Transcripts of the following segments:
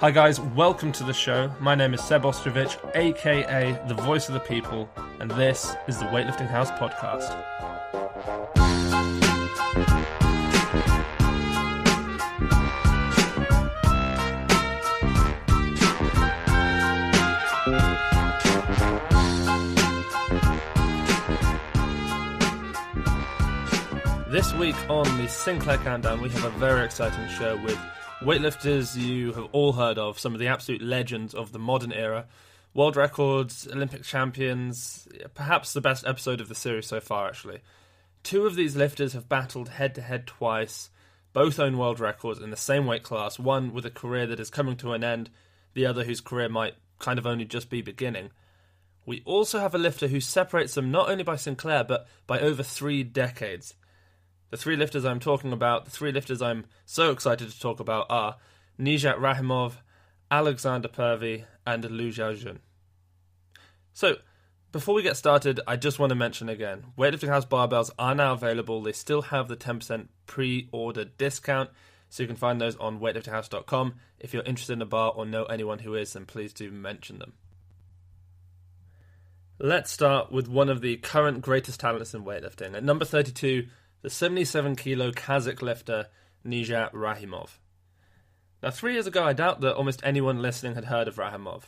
Hi guys, welcome to the show. My name is Seb Ostrovich, aka the Voice of the People, and this is the Weightlifting House podcast. This week on the Sinclair Countdown, we have a very exciting show with weightlifters you have all heard of, some of the absolute legends of the modern era, world records, Olympic champions, perhaps the best episode of the series so far actually. Two of these lifters have battled head-to-head twice, both own world records in the same weight class, one with a career that is coming to an end, the other whose career might kind of only just be beginning. We also have a lifter who separates them not only by Sinclair, but by over 3 decades. The three lifters I'm talking about, the three lifters I'm so excited to talk about are Nijat Rahimov, Oleksandr Pervy, and Lu Xiaojun. So, before we get started, I just want to mention again, Weightlifting House barbells are now available. They still have the 10% pre-order discount, so you can find those on weightliftinghouse.com. If you're interested in a bar or know anyone who is, then please do mention them. Let's start with one of the current greatest talents in weightlifting. At number 32, the 77-kilo Kazakh lifter, Nijat Rahimov. Now, 3 years ago, I doubt that almost anyone listening had heard of Rahimov,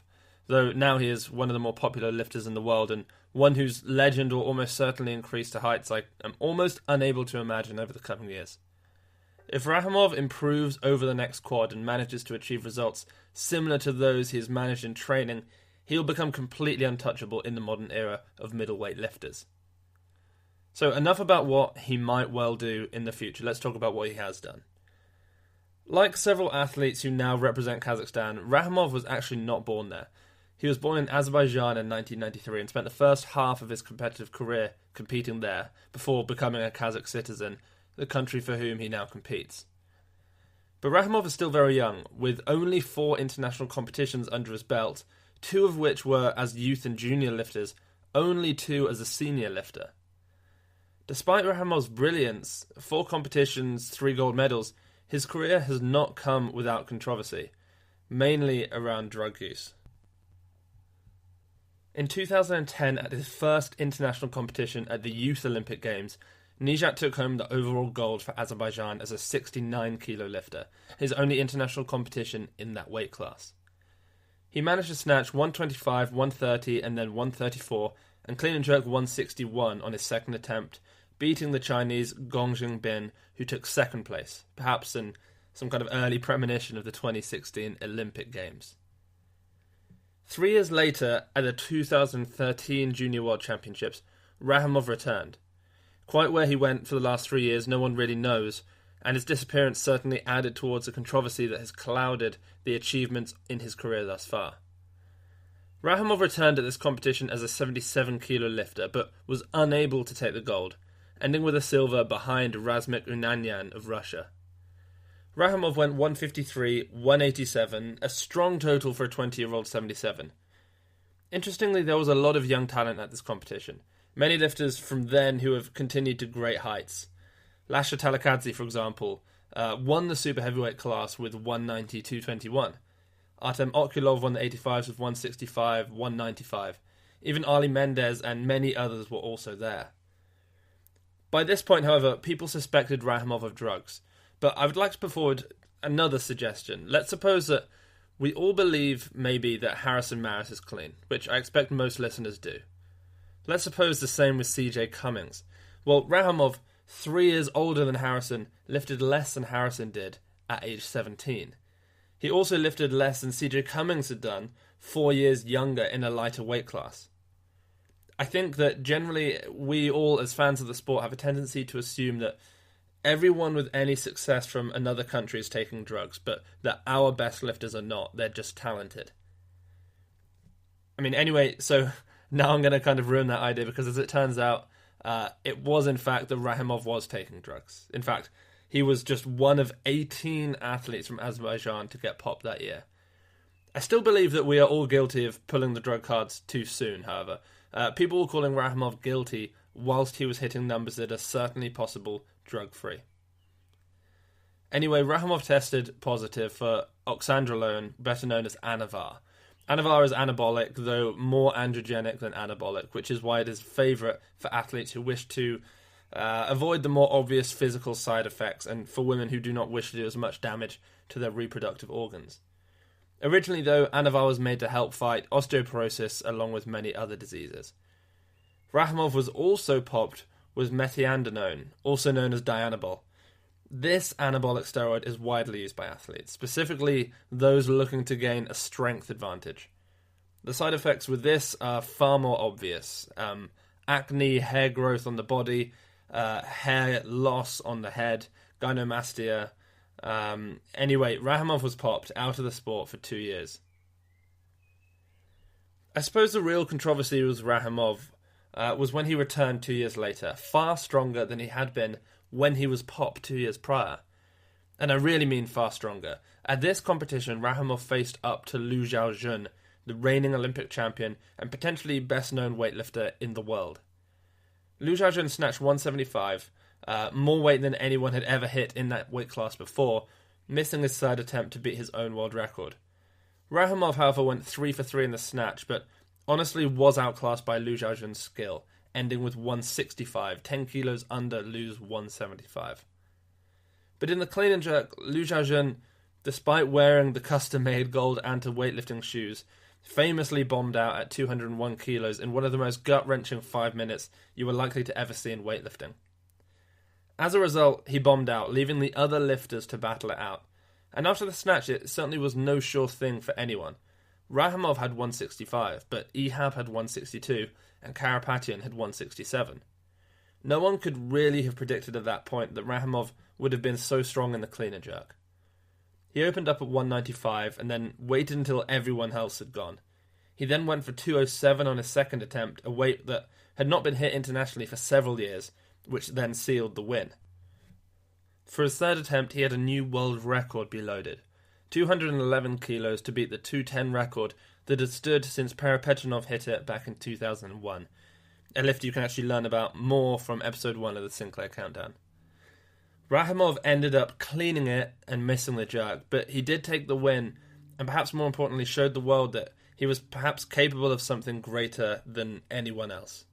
though now he is one of the more popular lifters in the world, and one whose legend will almost certainly increase to heights I am almost unable to imagine over the coming years. If Rahimov improves over the next quad and manages to achieve results similar to those he has managed in training, he'll become completely untouchable in the modern era of middleweight lifters. So enough about what he might well do in the future. Let's talk about what he has done. Like several athletes who now represent Kazakhstan, Rahimov was actually not born there. He was born in Azerbaijan in 1993 and spent the first half of his competitive career competing there before becoming a Kazakh citizen, the country for whom he now competes. But Rahimov is still very young, with only 4 international competitions under his belt, 2 of which were as youth and junior lifters, only 2 as a senior lifter. Despite Rahimov's brilliance, 4 competitions, 3 gold medals, his career has not come without controversy, mainly around drug use. In 2010, at his first international competition at the Youth Olympic Games, Nijat took home the overall gold for Azerbaijan as a 69-kilo lifter, his only international competition in that weight class. He managed to snatch 125, 130 and then 134, and clean and jerk 161 on his second attempt, beating the Chinese Gong Jingbin, who took second place, perhaps in some kind of early premonition of the 2016 Olympic Games. 3 years later, at the 2013 Junior World Championships, Rahimov returned. Quite where he went for the last 3 years, no one really knows, and his disappearance certainly added towards the controversy that has clouded the achievements in his career thus far. Rahimov returned at this competition as a 77-kilo lifter, but was unable to take the gold, ending with a silver behind Razmik Unanyan of Russia. Rahimov went 153, 187, a strong total for a 20-year-old 77. Interestingly, there was a lot of young talent at this competition, many lifters from then who have continued to great heights. Lasha Talakadze, for example, won the super heavyweight class with 190, 221. Artem Okulov won the 85s with 165, 195. Even Ali Mendez and many others were also there. By this point, however, people suspected Rahimov of drugs. But I would like to put forward another suggestion. Let's suppose that we all believe maybe that Harrison Maris is clean, which I expect most listeners do. Let's suppose the same with CJ Cummings. Well, Rahimov, 3 years older than Harrison, lifted less than Harrison did at age 17. He also lifted less than CJ Cummings had done 4 years younger in a lighter weight class. I think that generally we all, as fans of the sport, have a tendency to assume that everyone with any success from another country is taking drugs, but that our best lifters are not. They're just talented. I mean, anyway, so now I'm going to kind of ruin that idea because as it turns out, it was in fact that Rahimov was taking drugs. In fact, he was just one of 18 athletes from Azerbaijan to get popped that year. I still believe that we are all guilty of pulling the drug cards too soon, however. People were calling Rahimov guilty whilst he was hitting numbers that are certainly possible drug-free. Anyway, Rahimov tested positive for oxandrolone, better known as Anavar. Anavar is anabolic, though more androgenic than anabolic, which is why it is a favourite for athletes who wish to avoid the more obvious physical side effects and for women who do not wish to do as much damage to their reproductive organs. Originally, though, Anavar was made to help fight osteoporosis along with many other diseases. Rahimov was also popped with methiondanone, also known as Dianabol. This anabolic steroid is widely used by athletes, specifically those looking to gain a strength advantage. The side effects with this are far more obvious. Acne, hair growth on the body, hair loss on the head, gynecomastia. Anyway, Rahimov was popped out of the sport for 2 years. I suppose the real controversy with Rahimov was when he returned 2 years later, far stronger than he had been when he was popped 2 years prior. And I really mean far stronger. At this competition, Rahimov faced up to Lu Xiaojun, the reigning Olympic champion and potentially best known weightlifter in the world. Lu Xiaojun snatched 175, more weight than anyone had ever hit in that weight class before, missing his third attempt to beat his own world record. Rahimov, however, went 3 for 3 in the snatch, but honestly was outclassed by Lu Xiaojun's skill, ending with 165, 10 kilos under Lu's 175. But in the clean and jerk, Lu Xiaojun, despite wearing the custom-made gold anti-weightlifting shoes, famously bombed out at 201 kilos in one of the most gut-wrenching 5 minutes you were likely to ever see in weightlifting. As a result, he bombed out, leaving the other lifters to battle it out. And after the snatch, it certainly was no sure thing for anyone. Rahimov had 165, but Ehab had 162, and Karapetyan had 167. No one could really have predicted at that point that Rahimov would have been so strong in the clean and jerk. He opened up at 195 and then waited until everyone else had gone. He then went for 207 on his second attempt, a weight that had not been hit internationally for several years, which then sealed the win. For his third attempt, he had a new world record be loaded. 211 kilos to beat the 210 record that had stood since Perepetchinov hit it back in 2001. A lift you can actually learn about more from episode 1 of the Sinclair Countdown. Rahimov ended up cleaning it and missing the jerk, but he did take the win, and perhaps more importantly showed the world that he was perhaps capable of something greater than anyone else.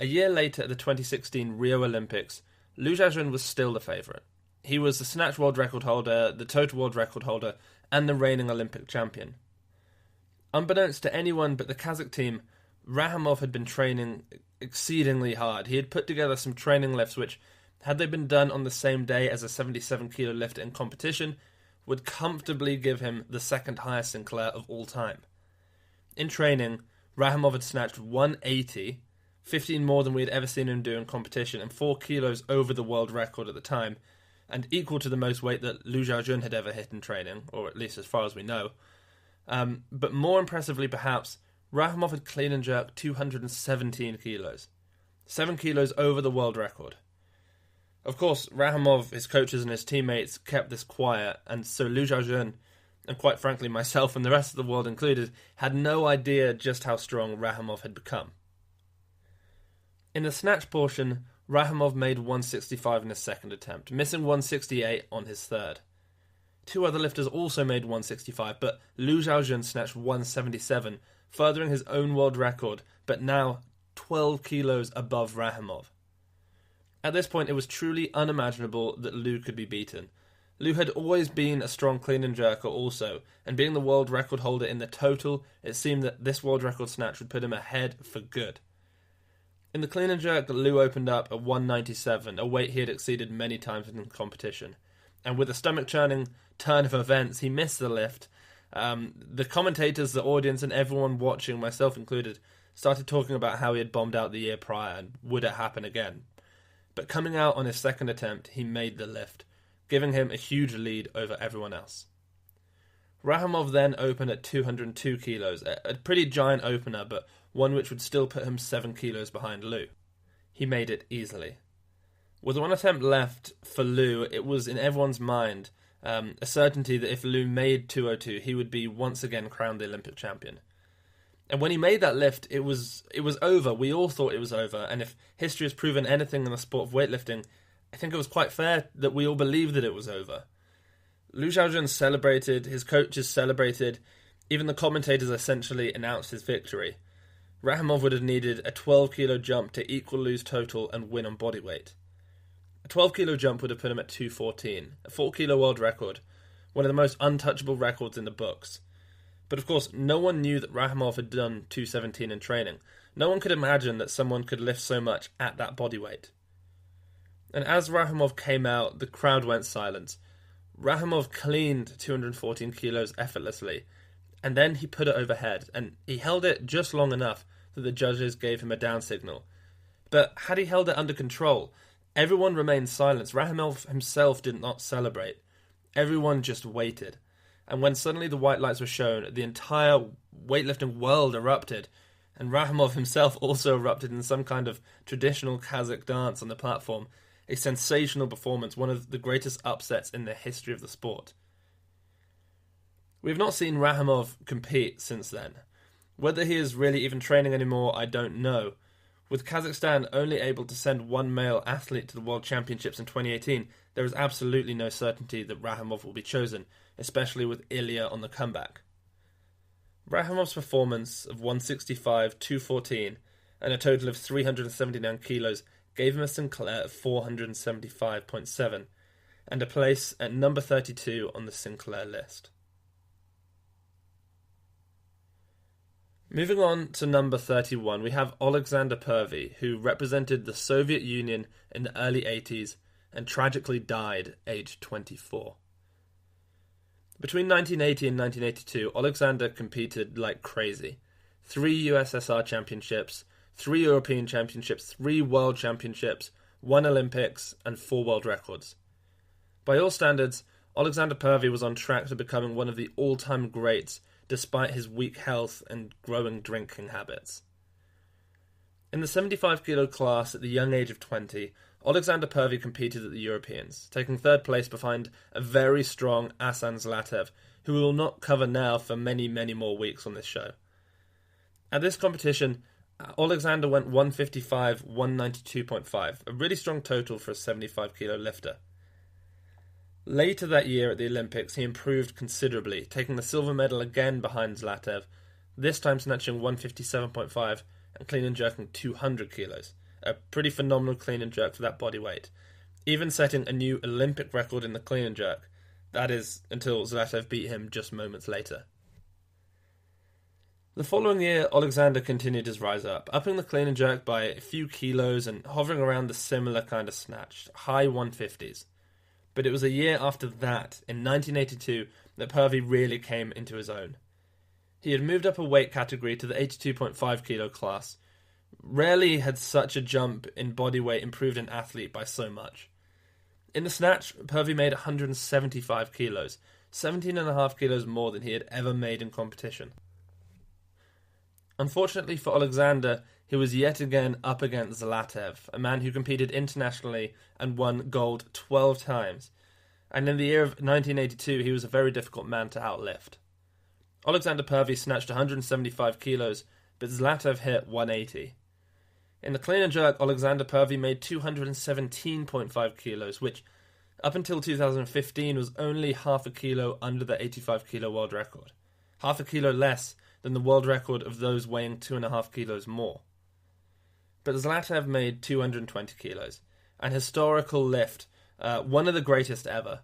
A year later at the 2016 Rio Olympics, Lu Xiaojun was still the favourite. He was the snatch world record holder, the total world record holder, and the reigning Olympic champion. Unbeknownst to anyone but the Kazakh team, Rahimov had been training exceedingly hard. He had put together some training lifts which, had they been done on the same day as a 77 kilo lift in competition, would comfortably give him the second highest Sinclair of all time. In training, Rahimov had snatched 180, 15 more than we had ever seen him do in competition, and 4 kilos over the world record at the time, and equal to the most weight that Lu Xiaojun had ever hit in training, or at least as far as we know. But more impressively perhaps, Rahimov had clean and jerked 217 kilos, 7 kilos over the world record. Of course, Rahimov, his coaches and his teammates kept this quiet, and so Lu Xiaojun, and quite frankly myself and the rest of the world included, had no idea just how strong Rahimov had become. In the snatch portion, Rahimov made 165 in his second attempt, missing 168 on his third. 2 other lifters also made 165, but Lu Xiaojun snatched 177, furthering his own world record, but now 12 kilos above Rahimov. At this point, it was truly unimaginable that Lu could be beaten. Lu had always been a strong clean and jerker also, and being the world record holder in the total, it seemed that this world record snatch would put him ahead for good. In the clean and jerk, Lu opened up at 197, a weight he had exceeded many times in competition. And with a stomach-churning turn of events, he missed the lift. The commentators, the audience, and everyone watching, myself included, started talking about how he had bombed out the year prior and would it happen again. But coming out on his second attempt, he made the lift, giving him a huge lead over everyone else. Rahimov then opened at 202 kilos, a pretty giant opener, but one which would still put him 7 kilos behind Lu. He made it easily. With one attempt left for Lu, it was in everyone's mind a certainty that if Lu made 202, he would be once again crowned the Olympic champion. And when he made that lift, it was over. We all thought it was over, and if history has proven anything in the sport of weightlifting, I think it was quite fair that we all believed that it was over. Lu Xiaojun celebrated, his coaches celebrated, even the commentators essentially announced his victory. Rahimov would have needed a 12-kilo jump to equal Lu's total and win on bodyweight. A 12-kilo jump would have put him at 2:14, a 4-kilo world record, one of the most untouchable records in the books. But of course, no one knew that Rahimov had done 2:17 in training. No one could imagine that someone could lift so much at that bodyweight. And as Rahimov came out, the crowd went silent. Rahimov cleaned 214 kilos effortlessly, and then he put it overhead, and he held it just long enough that the judges gave him a down signal. But had he held it under control, everyone remained silent. Rahimov himself did not celebrate. Everyone just waited. And when suddenly the white lights were shown, the entire weightlifting world erupted, and Rahimov himself also erupted in some kind of traditional Kazakh dance on the platform. A sensational performance, one of the greatest upsets in the history of the sport. We have not seen Rahimov compete since then. Whether he is really even training anymore, I don't know. With Kazakhstan only able to send one male athlete to the World Championships in 2018, there is absolutely no certainty that Rahimov will be chosen, especially with Ilya on the comeback. Rahimov's performance of 165, 214, and a total of 379 kilos gave him a Sinclair of 475.7 and a place at number 32 on the Sinclair list. Moving on to number 31, we have Oleksandr Pervy, who represented the Soviet Union in the early 80s and tragically died aged 24. Between 1980 and 1982, Oleksandr competed like crazy. 3 USSR championships, 3 European championships, 3 world championships, 1 Olympics, and 4 world records. By all standards, Oleksandr Pervy was on track to becoming one of the all-time greats, despite his weak health and growing drinking habits. In the 75-kilo class at the young age of 20, Oleksandr Pervy competed at the Europeans, taking 3rd place behind a very strong Asan Zlatev, who we will not cover now for many, many more weeks on this show. At this competition, Oleksandr went 155, 192.5, a really strong total for a 75-kilo lifter. Later that year at the Olympics, he improved considerably, taking the silver medal again behind Zlatev, this time snatching 157.5 and clean and jerking 200 kilos, a pretty phenomenal clean and jerk for that body weight, even setting a new Olympic record in the clean and jerk, that is, until Zlatev beat him just moments later. The following year, Oleksandr continued his rise up, upping the clean and jerk by a few kilos and hovering around the similar kind of snatch, high 150s. But it was a year after that, in 1982, that Pervy really came into his own. He had moved up a weight category to the 82.5 kilo class. Rarely had such a jump in body weight improved an athlete by so much. In the snatch, Pervy made 175 kilos, 17.5 kilos more than he had ever made in competition. Unfortunately for Oleksandr, he was yet again up against Zlatev, a man who competed internationally and won gold 12 times, and in the year of 1982 he was a very difficult man to outlift. Oleksandr Pervy snatched 175 kilos, but Zlatev hit 180. In the clean and jerk, Oleksandr Pervy made 217.5 kilos, which up until 2015 was only half a kilo under the 85 kilo world record, half a kilo less than the world record of those weighing 2.5 kilos more. But Zlatev made 220 kilos, an historical lift, one of the greatest ever.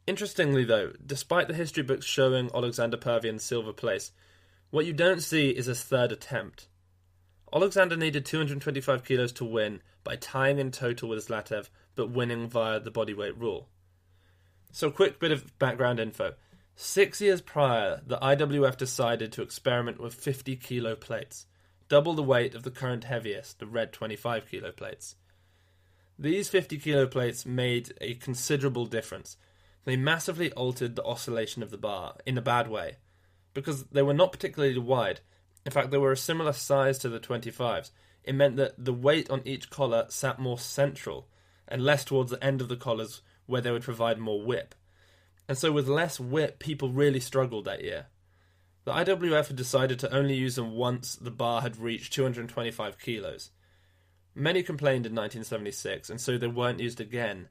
Interestingly though, despite the history books showing Oleksandr Pervy in silver place, what you don't see is his 3rd attempt. Oleksandr needed 225 kilos to win by tying in total with Zlatev, but winning via the bodyweight rule. So a quick bit of background info. 6 years prior, the IWF decided to experiment with 50 kilo plates, double the weight of the current heaviest, the red 25 kilo plates. These 50 kilo plates made a considerable difference. They massively altered the oscillation of the bar, in a bad way, because they were not particularly wide. In fact, they were a similar size to the 25s. It meant that the weight on each collar sat more central, and less towards the end of the collars where they would provide more whip. And so with less whip, people really struggled that year. The IWF had decided to only use them once the bar had reached 225 kilos. Many complained in 1976, and so they weren't used again,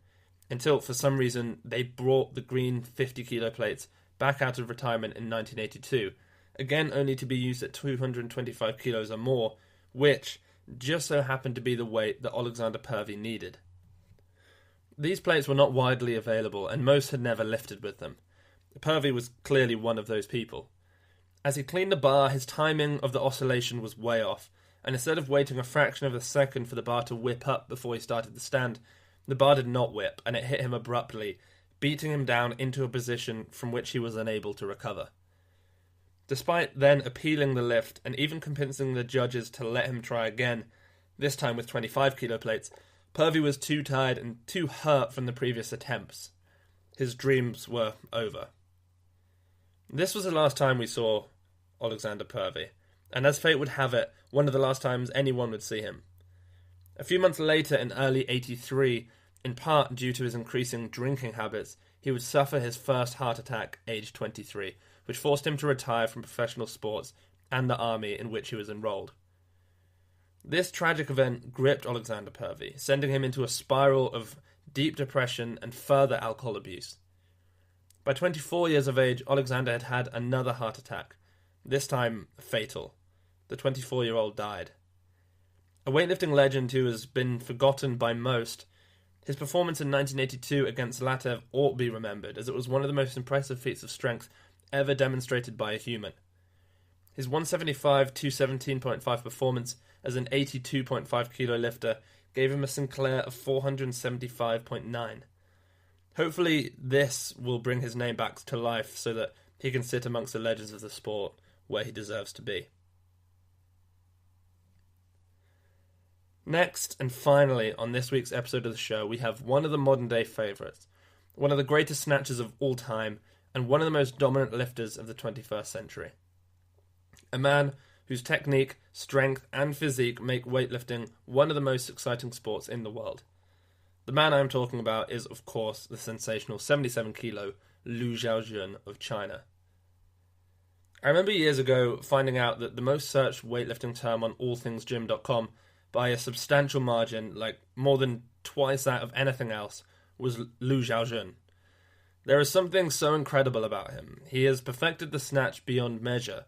until for some reason they brought the green 50 kilo plates back out of retirement in 1982, again only to be used at 225 kilos or more, which just so happened to be the weight that Oleksandr Pervy needed. These plates were not widely available, and most had never lifted with them. Pervy was clearly one of those people. As he cleaned the bar, his timing of the oscillation was way off, and instead of waiting a fraction of a second for the bar to whip up before he started the stand, the bar did not whip, and it hit him abruptly, beating him down into a position from which he was unable to recover. Despite then appealing the lift and even convincing the judges to let him try again, this time with 25 kilo plates, Pervy was too tired and too hurt from the previous attempts. His dreams were over. This was the last time we saw Oleksandr Pervy, and as fate would have it, one of the last times anyone would see him. A few months later, in early '83, in part due to his increasing drinking habits, he would suffer his first heart attack aged 23, which forced him to retire from professional sports and the army in which he was enrolled. This tragic event gripped Oleksandr Pervy, sending him into a spiral of deep depression and further alcohol abuse. By 24 years of age, Oleksandr had had another heart attack, this time fatal. The 24-year-old died. A weightlifting legend who has been forgotten by most, his performance in 1982 against Latev ought to be remembered, as it was one of the most impressive feats of strength ever demonstrated by a human. His 175-217.5 performance as an 82.5 kilo lifter gave him a Sinclair of 475.9. Hopefully this will bring his name back to life so that he can sit amongst the legends of the sport where he deserves to be. Next, and finally, on this week's episode of the show, we have one of the modern-day favourites, one of the greatest snatchers of all time, and one of the most dominant lifters of the 21st century. A man whose technique, strength, and physique make weightlifting one of the most exciting sports in the world. The man I am talking about is, of course, the sensational 77-kilo Lu Xiaojun of China. I remember years ago finding out that the most searched weightlifting term on allthingsgym.com by a substantial margin, like more than twice that of anything else, was Lu Xiaojun. There is something so incredible about him. He has perfected the snatch beyond measure.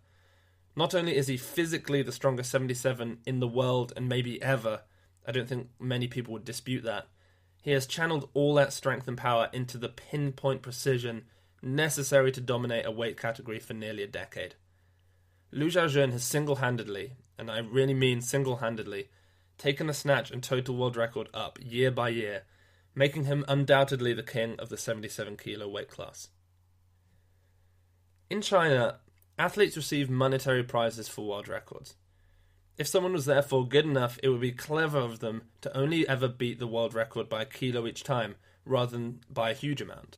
Not only is he physically the strongest 77 in the world and maybe ever, I don't think many people would dispute that, he has channeled all that strength and power into the pinpoint precision necessary to dominate a weight category for nearly a decade. Lu Xiaojun has single-handedly, and I really mean single-handedly, taken the snatch and total world record up year by year, making him undoubtedly the king of the 77-kilo weight class. In China, athletes receive monetary prizes for world records. If someone was therefore good enough, it would be clever of them to only ever beat the world record by a kilo each time, rather than by a huge amount.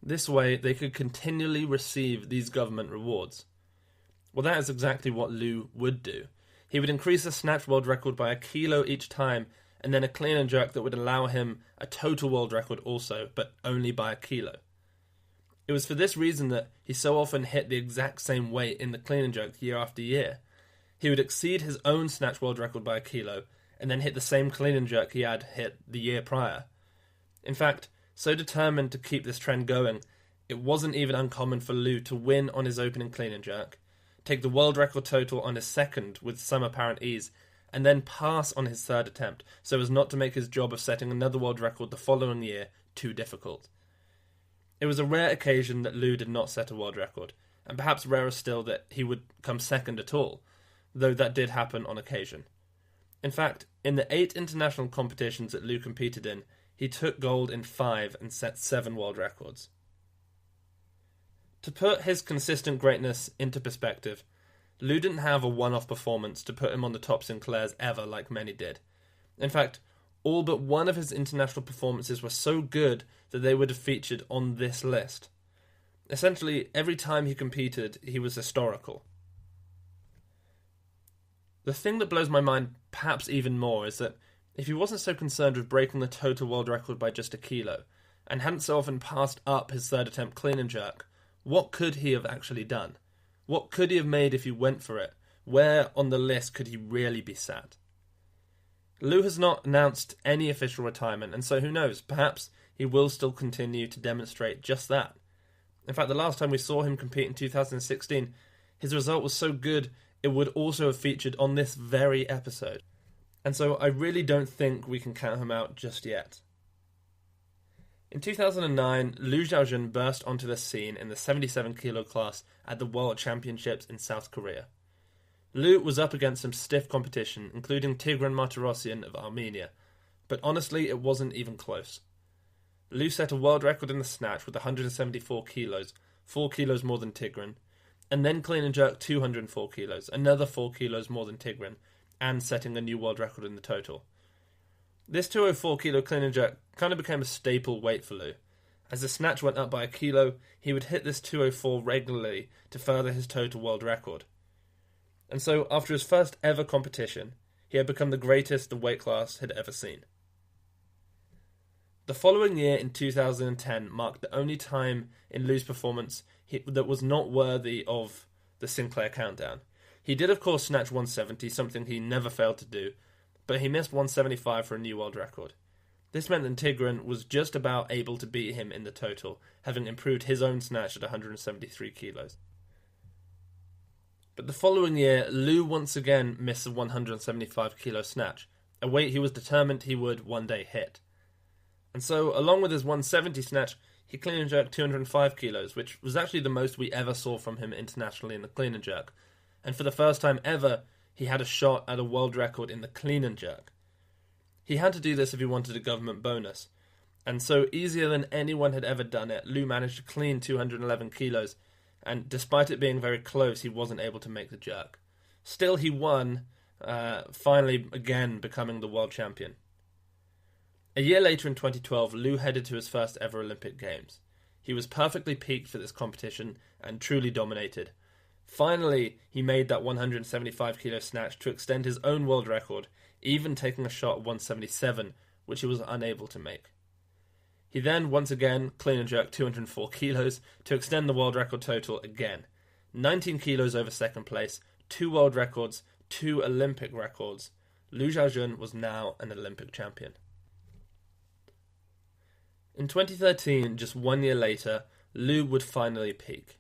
This way, they could continually receive these government rewards. Well, that is exactly what Lu would do. He would increase the snatch world record by a kilo each time, and then a clean and jerk that would allow him a total world record also, but only by a kilo. It was for this reason that he so often hit the exact same weight in the clean and jerk year after year. He would exceed his own snatch world record by a kilo, and then hit the same clean and jerk he had hit the year prior. In fact, so determined to keep this trend going, it wasn't even uncommon for Lu to win on his opening clean and jerk, take the world record total on his second with some apparent ease, and then pass on his third attempt, so as not to make his job of setting another world record the following year too difficult. It was a rare occasion that Lu did not set a world record, and perhaps rarer still that he would come second at all, though that did happen on occasion. In fact, in the 8 international competitions that Lu competed in, he took gold in 5 and set 7 world records. To put his consistent greatness into perspective, Lu didn't have a one-off performance to put him on the top Sinclairs ever like many did. In fact, all but one of his international performances were so good that they would have featured on this list. Essentially, every time he competed, he was historical. The thing that blows my mind perhaps even more is that if he wasn't so concerned with breaking the total world record by just a kilo, and hadn't so often passed up his third attempt clean and jerk, what could he have actually done? What could he have made if he went for it? Where on the list could he really be sat? Lu has not announced any official retirement, and so who knows, perhaps he will still continue to demonstrate just that. In fact, the last time we saw him compete in 2016, his result was so good it would also have featured on this very episode. And so I really don't think we can count him out just yet. In 2009, Lu Xiaojun burst onto the scene in the 77 kilo class at the World Championships in South Korea. Lu was up against some stiff competition, including Tigran Martirosyan of Armenia, but honestly it wasn't even close. Lu set a world record in the snatch with 174 kilos, 4 kilos more than Tigran, and then clean and jerk 204 kilos, another 4 kilos more than Tigran, and setting a new world record in the total. This 204 kilo clean and jerk kind of became a staple weight for Lu. As the snatch went up by a kilo, he would hit this 204 regularly to further his total world record. And so, after his first ever competition, he had become the greatest the weight class had ever seen. The following year, in 2010, marked the only time in Lu's performance that was not worthy of the Sinclair countdown. He did, of course, snatch 170, something he never failed to do, but he missed 175 for a new world record. This meant that Tigran was just about able to beat him in the total, having improved his own snatch at 173 kilos. But the following year, Lu once again missed the 175 kilo snatch, a weight he was determined he would one day hit. And so, along with his 170 snatch, he clean and jerked 205 kilos, which was actually the most we ever saw from him internationally in the clean and jerk. And for the first time ever, he had a shot at a world record in the clean and jerk. He had to do this if he wanted a government bonus. And so, easier than anyone had ever done it, Lu managed to clean 211 kilos, and despite it being very close, he wasn't able to make the jerk. Still, he won, finally again becoming the world champion. A year later in 2012, Lu headed to his first ever Olympic Games. He was perfectly peaked for this competition and truly dominated. Finally, he made that 175 kilo snatch to extend his own world record, even taking a shot at 177, which he was unable to make. He then, once again, clean and jerked 204 kilos to extend the world record total again. 19 kilos over second place, 2 world records, 2 Olympic records. Lu Xiaojun was now an Olympic champion. In 2013, just 1 year later, Lu would finally peak.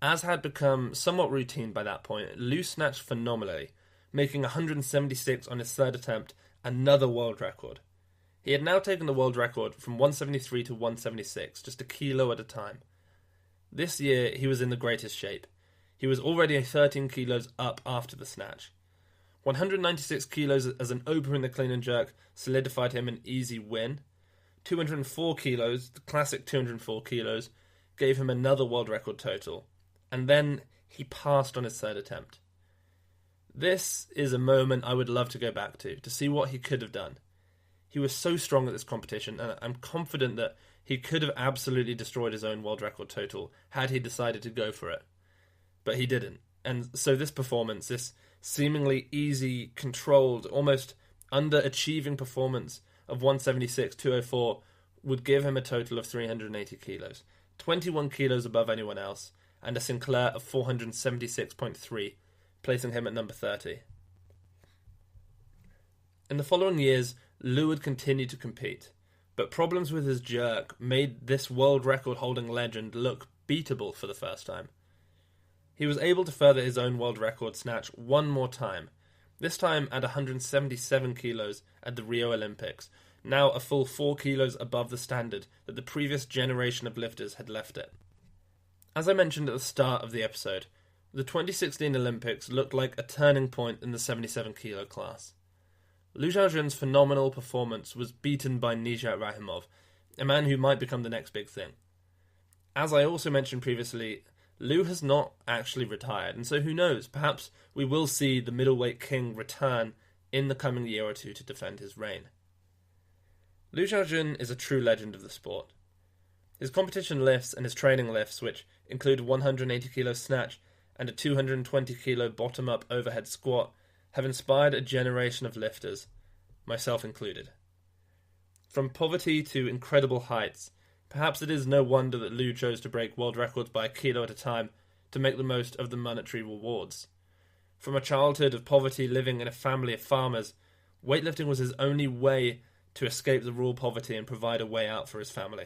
As had become somewhat routine by that point, Lu snatched phenomenally, making 176 on his third attempt, another world record. He had now taken the world record from 173 to 176, just a kilo at a time. This year, he was in the greatest shape. He was already 13 kilos up after the snatch. 196 kilos as an opener in the clean and jerk solidified him an easy win. 204 kilos, the classic 204 kilos, gave him another world record total. And then he passed on his third attempt. This is a moment I would love to go back to see what he could have done. He was so strong at this competition, and I'm confident that he could have absolutely destroyed his own world record total had he decided to go for it. But he didn't. And so this performance, this seemingly easy, controlled, almost underachieving performance of 176-204 would give him a total of 380 kilos, 21 kilos above anyone else, and a Sinclair of 476.3, placing him at number 30. In the following years, Lu would continue to compete, but problems with his jerk made this world record-holding legend look beatable for the first time. He was able to further his own world record snatch one more time, this time at 177 kilos at the Rio Olympics, now a full 4 kilos above the standard that the previous generation of lifters had left it. As I mentioned at the start of the episode, the 2016 Olympics looked like a turning point in the 77 kilo class. Lu Xiaojun's phenomenal performance was beaten by Nijat Rahimov, a man who might become the next big thing. As I also mentioned previously, Lu has not actually retired, and so who knows, perhaps we will see the middleweight king return in the coming year or two to defend his reign. Lu Xiaojun is a true legend of the sport. His competition lifts and his training lifts, which include a 180 kilo snatch and a 220 kilo bottom-up overhead squat, have inspired a generation of lifters, myself included. From poverty to incredible heights, perhaps it is no wonder that Lu chose to break world records by a kilo at a time to make the most of the monetary rewards. From a childhood of poverty living in a family of farmers, Weightlifting was his only way to escape the rural poverty and provide a way out for his family.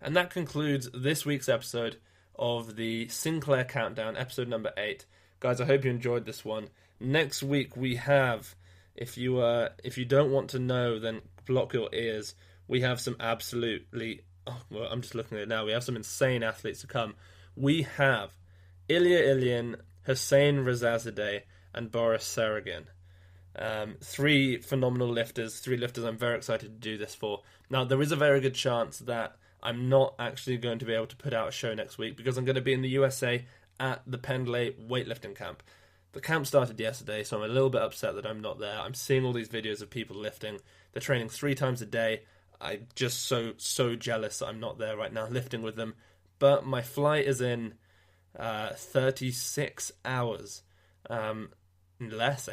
And that concludes this week's episode of the Sinclair Countdown, episode number 8. Guys, I hope you enjoyed this one. Next week we have, if you don't want to know, then block your ears. We have some absolutely, I'm just looking at it now. We have some insane athletes to come. We have Ilya Ilyin, Hussein Rezazadeh, and Boris Saragin. 3 phenomenal lifters, 3 lifters I'm very excited to do this for. Now, there is a very good chance that I'm not actually going to be able to put out a show next week because I'm going to be in the USA at the Pendlay weightlifting camp. The camp started yesterday, so I'm a little bit upset that I'm not there. I'm seeing all these videos of people lifting. They're training 3 times a day. I'm just so jealous that I'm not there right now lifting with them. But my flight is in 36 hours. Less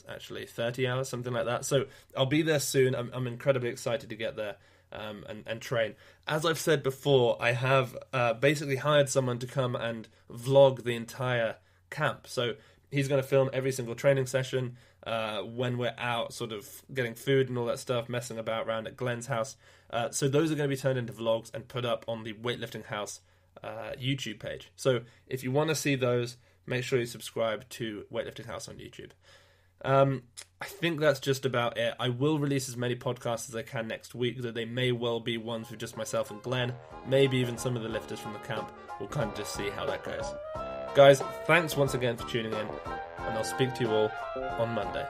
actually, 30 hours, something like that. So I'll be there soon. I'm incredibly excited to get there and train. As I've said before, I have basically hired someone to come and vlog the entire camp. So he's going to film every single training session when we're out sort of getting food and all that stuff, messing about around at Glenn's house. So those are going to be turned into vlogs and put up on the Weightlifting House YouTube page. So if you want to see those, make sure you subscribe to Weightlifting House on YouTube. I think that's just about it. I will release as many podcasts as I can next week, though they may well be ones with just myself and Glenn, maybe even some of the lifters from the camp. We'll kind of just see how that goes. Guys, thanks once again for tuning in, and I'll speak to you all on Monday.